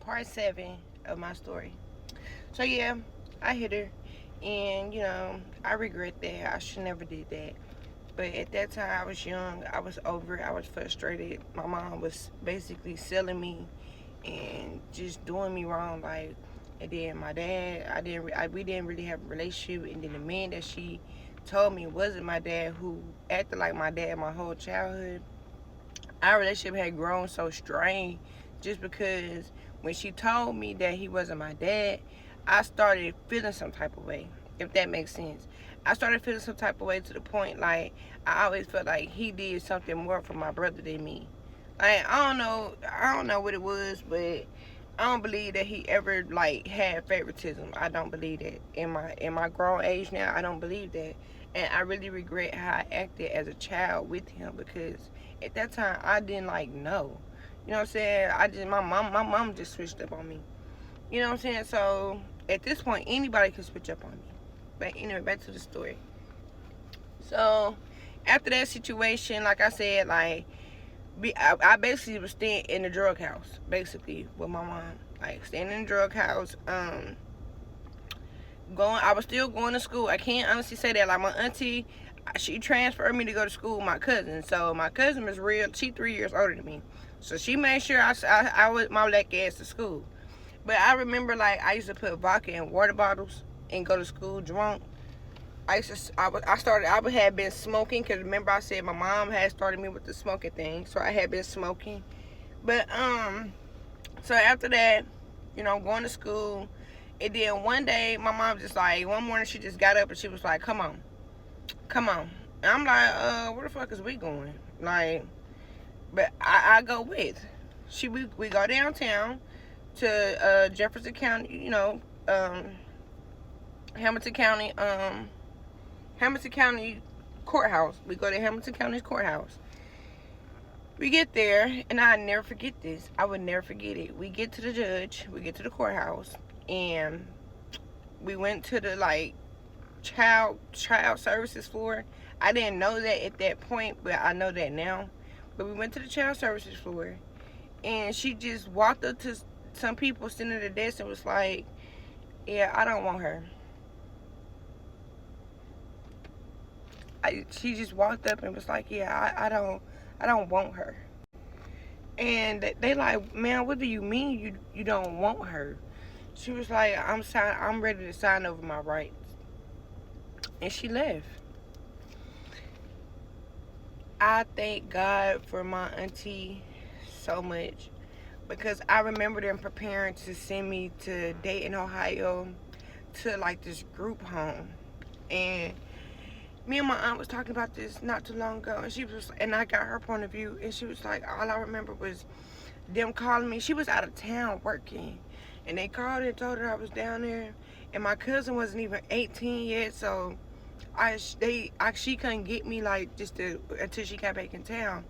part 7 of my story. So yeah, I hit her, and I regret that. I should never did that. But at that time, I was young. I was over it. I was frustrated. My mom was basically selling me and just doing me wrong. Like, and then my dad, we didn't really have a relationship. And then the man that she told me wasn't my dad, who acted like my dad my whole childhood. Our relationship had grown so strained just because when she told me that he wasn't my dad, I started feeling some type of way, if that makes sense. I started feeling some type of way to the point like I always felt like he did something more for my brother than me. Like I don't know what it was, but I don't believe that he ever like had favoritism. I don't believe that. In my grown age now, I don't believe that. And I really regret how I acted as a child with him because at that time I didn't like know. You know what I'm saying? My mom just switched up on me. You know what I'm saying? So at this point anybody can switch up on me. But anyway, back to the story. So after that situation, like I said, like I basically was staying in the drug house, basically with my mom, like staying in the drug house. I was still going to school. I can't honestly say that. Like my auntie, she transferred me to go to school with my cousin. So my cousin was real. She 3 years older than me, so she made sure I was my black ass to school. But I remember like I used to put vodka in water bottles and go to school drunk. I had been smoking because remember I said my mom had started me with the smoking thing, so I had been smoking. But so after that, going to school, and then one day my mom just like one morning she just got up and she was like, come on," and I'm like, where the fuck is we going? Like, but I go with. We go downtown to Jefferson County, Hamilton County, Hamilton County Courthouse. We go to Hamilton County's courthouse. We get there, and I never forget this. I would never forget it. We get to the judge. We get to the courthouse, and we went to the like child services floor. I didn't know that at that point, but I know that now. But we went to the child services floor, and she just walked up to some people sitting at the desk and was like, "Yeah, I don't want her." She just walked up and was like, "Yeah, I don't want her." And they like, "Man, what do you mean you don't want her?" She was like, I'm ready to sign over my rights," and she left. I thank God for my auntie so much because I remember them preparing to send me to Dayton, Ohio, to like this group home, and me and my aunt was talking about this not too long ago, and I got her point of view, and she was like, all I remember was them calling me. She was out of town working, and they called and told her I was down there, and my cousin wasn't even 18 yet, so she couldn't get me like until she got back in town.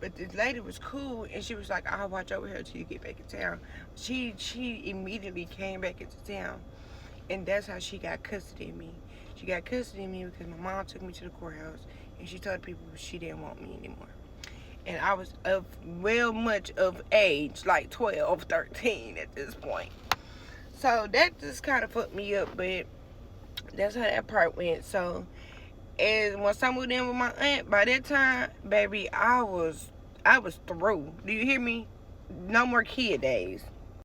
But this lady was cool, and she was like, "I'll watch over her till you get back in town." She immediately came back into town, and that's how she got custody of me. She got custody of me because my mom took me to the courthouse, and she told people she didn't want me anymore. And I was much of age, like 12, 13 at this point. So that just kind of fucked me up, but that's how that part went. So, and once I moved in with my aunt, by that time, baby, I was through. Do you hear me? No more kid days.